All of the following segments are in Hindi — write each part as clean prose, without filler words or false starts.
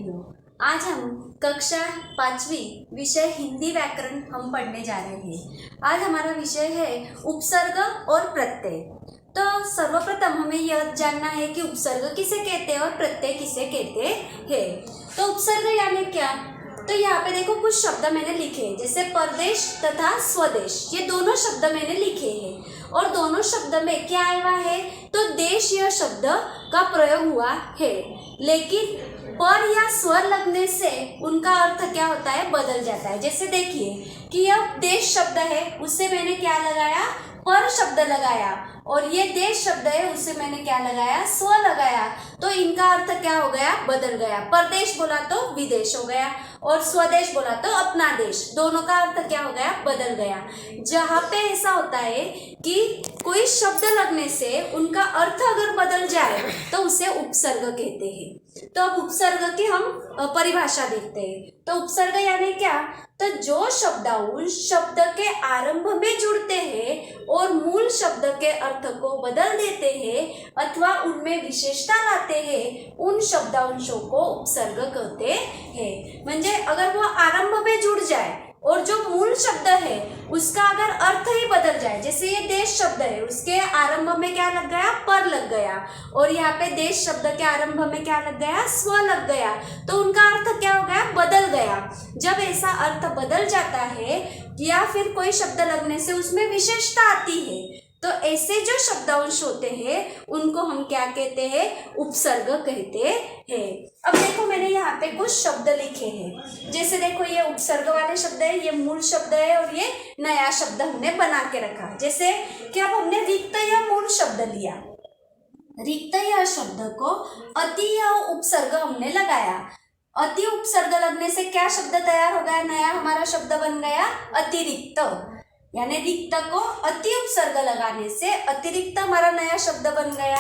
विद्यार्थियों, आज हम कक्षा 5वीं विषय हिंदी व्याकरण हम पढ़ने जा रहे हैं। आज हमारा विषय है उपसर्ग और प्रत्यय। तो सर्वप्रथम हमें यह जानना है कि उपसर्ग किसे कहते हैं और प्रत्यय किसे कहते हैं। तो उपसर्ग यानी क्या? तो यहाँ पे देखो कुछ शब्द मैंने लिखे हैं, जैसे परदेश तथा स्वदेश, ये दोनों शब्द मैंने लिखे हैं और दोनों शब्द में क्या आया है, तो देश यह शब्द का प्रयोग हुआ है, लेकिन पर या स्वर लगने से उनका अर्थ क्या होता है, बदल जाता है। जैसे देखिए कि यह देश शब्द है, उससे मैंने क्या लगाया, पर शब्द लगाया, और ये देश शब्द है, उससे मैंने क्या लगाया, स्व लगाया, तो इनका अर्थ क्या हो गया, बदल गया। परदेश बोला तो विदेश हो गया और स्वदेश बोला तो अपना देश, दोनों का अर्थ क्या हो गया, बदल गया। जहाँ पे ऐसा होता है कि कोई शब्द लगने से उनका अर्थ अगर बदल जाए तो उसे उपसर्ग कहते हैं। तो अब उपसर्ग की हम परिभाषा देखते हैं। तो उपसर्ग यानी क्या, तो जो शब्द उस शब्द के आरंभ में जुड़ते हैं और मूल शब्द के अर्थ को बदल देते हैं अथवा उनमें विशेषता लाते हैं, उन शब्दांशों को उपसर्ग कहते हैं। म्हणजे अगर वो आरंभ में जुड़ जाए और जो मूल शब्द है उसका अगर अर्थ ही बदल जाए, जैसे ये देश शब्द है, उसके आरंभ में क्या लग गया, पर लग गया, और यहाँ पे देश शब्द के आरंभ में क्या लग गया, स्व लग गया, तो उनका अर्थ क्या हो गया, बदल गया। जब ऐसा अर्थ बदल जाता है या फिर कोई शब्द लगने से उसमें विशेषता आती है, तो ऐसे जो शब्दांश होते हैं उनको हम क्या कहते हैं, उपसर्ग कहते हैं। अब देखो मैंने यहाँ पे कुछ शब्द लिखे हैं, जैसे देखो ये उपसर्ग वाले शब्द है, ये मूल शब्द है और ये नया शब्द हमने बना के रखा। जैसे कि अब हमने रिक्त या मूल शब्द लिया, रिक्त या शब्द को अति या उपसर्ग हमने लगाया। अति उपसर्ग लगने से क्या शब्द तैयार हो गया, नया हमारा शब्द बन गया अतिरिक्त, यानी रिक्त को अति उपसर्ग लगाने से अतिरिक्त हमारा नया शब्द बन गया।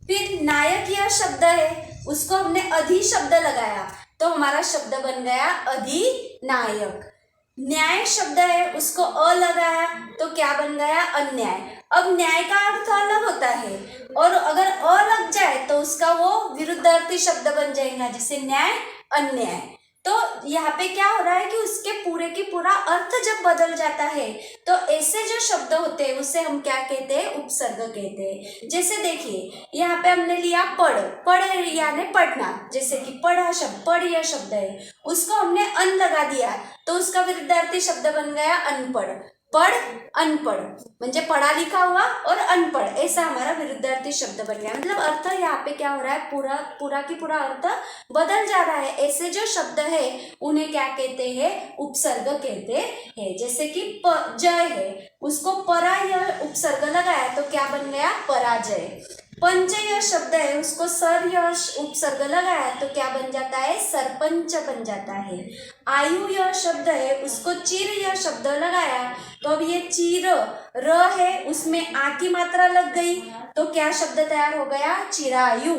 फिर नायक यह शब्द है, उसको हमने अधि शब्द लगाया तो हमारा शब्द बन गया अधिनायक। न्याय शब्द है, उसको अ लगाया तो क्या बन गया, अन्याय। अब न्याय का अर्थ अलग होता है और अगर अ लग जाए तो उसका वो विरुद्धार्थी शब्द बन जाएगा, जैसे न्याय अन्याय। तो यहाँ पे क्या हो रहा है कि उसके पूरे की पूरा अर्थ जब बदल जाता है तो ऐसे जो शब्द होते हैं उसे हम क्या कहते हैं, उपसर्ग कहते हैं। जैसे देखिए यहाँ पे हमने लिया पढ़, पढ़ यानी पढ़ना, जैसे कि पढ़ा शब्द, पढ़ यह शब्द है, उसको हमने अन लगा दिया तो उसका विरुद्धार्थी शब्द बन गया अनपढ़। पढ़ अनपढ़ म्हणजे पढ़ा लिखा हुआ और अनपढ़, ऐसा हमारा विरुद्धार्थी शब्द बन गया। मतलब अर्थ यहाँ पे क्या हो रहा है, पूरा की पूरा अर्थ बदल जा रहा है। ऐसे जो शब्द है उन्हें क्या कहते हैं, उपसर्ग कहते हैं। जैसे कि जय है, उसको परा यह उपसर्ग लगाया तो क्या बन गया, पराजय। पंच यह शब्द है, उसको सर यह उपसर्ग लगाया तो क्या बन जाता है, सरपंच बन जाता है। आयु यह शब्द है, उसको चिर यह शब्द लगाया तो अब ये चीर र है, उसमें आ की मात्रा लग गई तो क्या शब्द तैयार हो गया, चिरायु,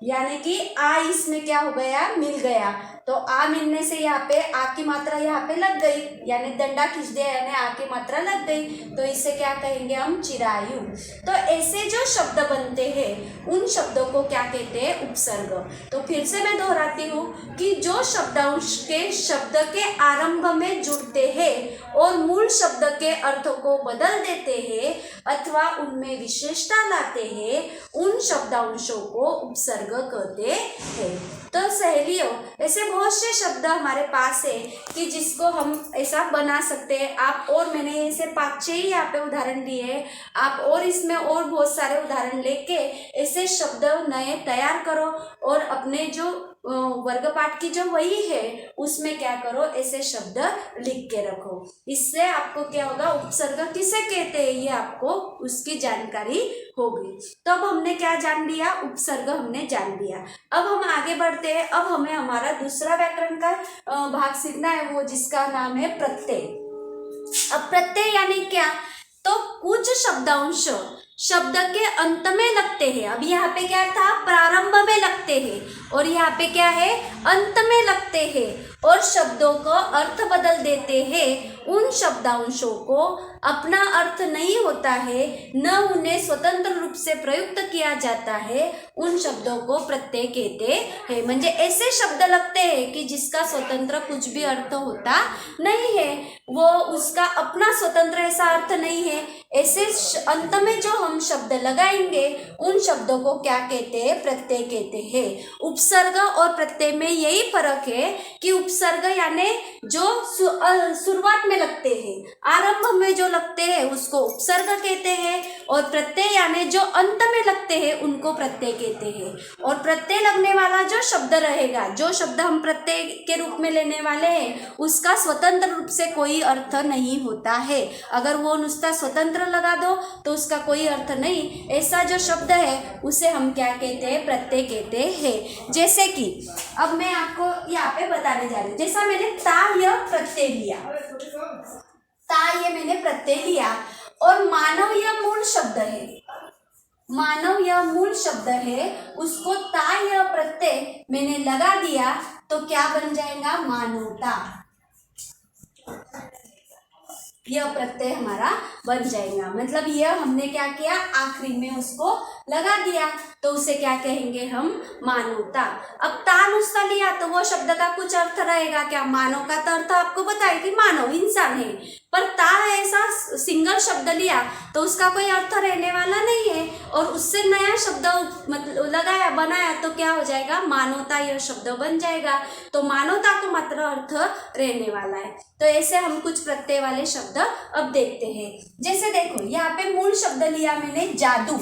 यानी कि आ इसमें क्या हो गया, मिल गया। तो आ मिलने से यहाँ पे आ की मात्रा यहाँ पे लग गई, यानी डंडा खींच दिया यानी आ की मात्रा लग गई, तो इसे क्या कहेंगे हम, चिरायु। तो ऐसे जो शब्द बनते हैं उन शब्दों को क्या कहते हैं, उपसर्ग। तो फिर से मैं दोहराती हूँ कि जो शब्दांश के शब्द के आरंभ में जुड़ते हैं और मूल शब्द के अर्थ को बदल देते हैं अथवा उनमें विशेषता लाते हैं, उन शब्दांशों को उपसर्ग कहते हैं। तो सहेलियों, ऐसे बहुत से शब्द हमारे पास है कि जिसको हम ऐसा बना सकते हैं। आप और मैंने ऐसे 5-6 ही यहाँ पे उदाहरण दिए हैं, आप और इसमें और बहुत सारे उदाहरण लेके ऐसे शब्द नए तैयार करो और अपने जो वर्ग पाठ की जो वही है उसमें क्या करो, ऐसे शब्द लिख के रखो। इससे आपको क्या होगा, उपसर्ग किसे कहते हैं ये आपको उसकी जानकारी होगी। तो अब हमने क्या जान लिया, उपसर्ग हमने जान लिया। अब हम आगे बढ़ते हैं। अब हमें हमारा दूसरा व्याकरण का भाग सीखना है, वो जिसका नाम है प्रत्यय। अब प्रत्यय यानी क्या, तो कुछ शब्दांश शब्द के अंत में लगते हैं। अब यहाँ पे क्या था, प्रारंभ में लगते हैं, और यहाँ पे क्या है, अंत में लगते हैं, और शब्दों को अर्थ बदल देते हैं। उन शब्दांशों को अपना अर्थ नहीं होता है, न उन्हें स्वतंत्र रूप से प्रयुक्त किया जाता है, उन शब्दों को प्रत्यय कहते हैं। म्हणजे ऐसे शब्द लगते हैं कि जिसका स्वतंत्र कुछ भी अर्थ होता नहीं है, वो उसका अपना स्वतंत्र ऐसा अर्थ नहीं है। ऐसे अंत में जो हम शब्द लगाएंगे उन शब्दों को क्या कहते हैं, प्रत्यय कहते हैं। उपसर्ग और प्रत्यय में यही फर्क है कि उपसर्ग यानी जो शुरुआत में लगते हैं, आरंभ में जो लगते हैं उसको उपसर्ग कहते हैं, और प्रत्यय यानी जो अंत में लगते हैं उनको प्रत्यय कहते हैं। और प्रत्यय लगने वाला जो शब्द रहेगा, जो शब्द हम प्रत्यय के रूप में लेने वाले हैं, उसका स्वतंत्र रूप से कोई अर्थ नहीं होता है। अगर वो नुस्ता स्वतंत्र लगा दो तो उसका कोई अर्थ नहीं। ऐसा जो शब्द है उसे हम क्या कहते हैं, प्रत्यय कहते हैं। जैसे कि अब मैं आपको यहाँ पे बताने जा रही हूँ, जैसा मैंने ता यह प्रत्यय लिया, ता ये मैंने प्रत्यय लिया, और मानव यह मूल शब्द है, मानव यह मूल शब्द है, उसको ता यह प्रत्यय मैंने लगा दिया तो क्या बन जाएगा, मानवता। यह प्रत्यय हमारा बन जाएगा। मतलब यह हमने क्या किया, आखिरी में उसको लगा दिया तो उसे क्या कहेंगे हम, मानवता। अब ता नुस्ता लिया तो वो शब्द का कुछ अर्थ रहेगा क्या, मानव का तो अर्थ आपको पता है कि मानव इंसान है, पर ता ऐसा सिंगल शब्द लिया तो उसका कोई अर्थ रहने वाला नहीं है, और उससे नया शब्द मतलब लगाया बनाया तो क्या हो जाएगा, मानवता यह शब्द बन जाएगा। तो मानवता को मात्र अर्थ रहने वाला है। तो ऐसे हम कुछ प्रत्यय वाले शब्द अब देखते हैं। जैसे देखो यहाँ पे मूल शब्द लिया मैंने जादू,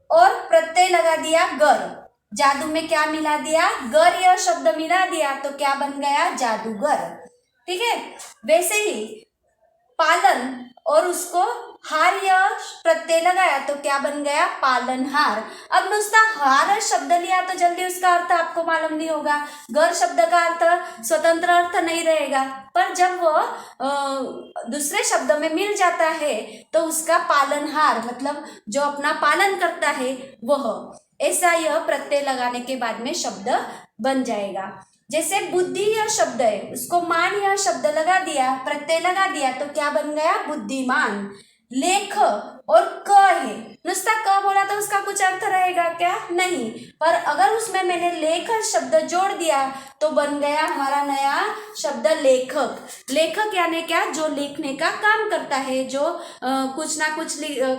और प्रत्यय लगा दिया गर। जादू में क्या मिला दिया, गर यह शब्द मिला दिया तो क्या बन गया, जादूगर। ठीक है। वैसे ही पालन और उसको हार यह प्रत्यय लगाया तो क्या बन गया, पालनहार। अब नुस्ता हार शब्द लिया तो जल्दी उसका अर्थ आपको मालूम नहीं होगा, गर शब्द का अर्थ स्वतंत्र अर्थ नहीं रहेगा, पर जब वो दूसरे शब्द में मिल जाता है तो उसका पालनहार मतलब जो अपना पालन करता है वह, ऐसा यह प्रत्यय लगाने के बाद में शब्द बन जाएगा। जैसे बुद्धि यह शब्द है, उसको मान यह शब्द लगा दिया, प्रत्यय लगा दिया तो क्या बन गया, बुद्धिमान। लेख और क है, नुस्ता क बोला तो उसका कुछ अर्थ रहेगा क्या, नहीं, पर अगर उसमें मैंने लेख शब्द जोड़ दिया तो बन गया हमारा नया शब्द लेखक। लेखक यानी क्या, जो लिखने का काम करता है, जो कुछ ना कुछ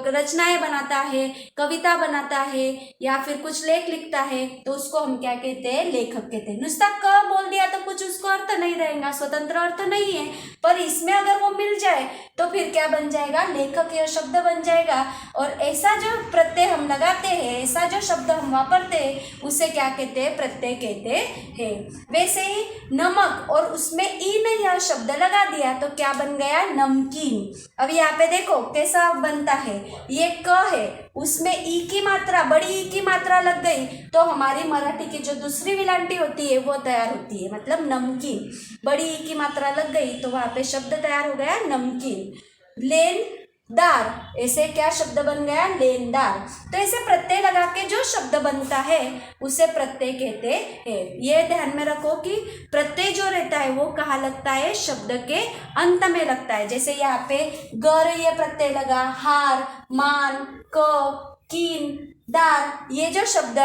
रचनाएं बनाता है, कविता बनाता है, या फिर कुछ लेख लिखता है, तो उसको हम क्या कहते हैं, लेखक कहते हैं। नुस्ता क बोल दिया तो कुछ उसको अर्थ नहीं रहेगा, स्वतंत्र अर्थ नहीं है, पर इसमें अगर वो मिल जाए तो फिर क्या बन जाएगा, लेखक यह शब्द बन जाएगा। और ऐसा जो प्रत्यय हम लगाते हैं, ऐसा जो शब्द हम वापरते हैं उसे क्या कहते हैं, प्रत्यय कहते हैं। वैसे ही नमक और उसमें ई ने यह शब्द लगा दिया तो क्या बन गया, नमकीन। अब यहाँ पे देखो कैसा बनता है, ये क है, उसमें ई की मात्रा, बड़ी ई की मात्रा लग गई तो हमारी मराठी की जो दूसरी विलांटी होती है वो तैयार होती है, मतलब नमकीन। बड़ी ई की मात्रा लग गई तो वहाँ पे शब्द तैयार हो गया, नमकीन। लेनदार, ऐसे क्या शब्द बन गया, लेनदार। तो ऐसे प्रत्यय लगा के जो शब्द बनता है उसे प्रत्यय कहते हैं। ये ध्यान में रखो कि प्रत्यय जो रहता है वो कहाँ लगता है, शब्द के अंत में लगता है। जैसे यहाँ पे गर ये प्रत्यय लगा, हार, मान, क, कीन, दार, ये जो शब्द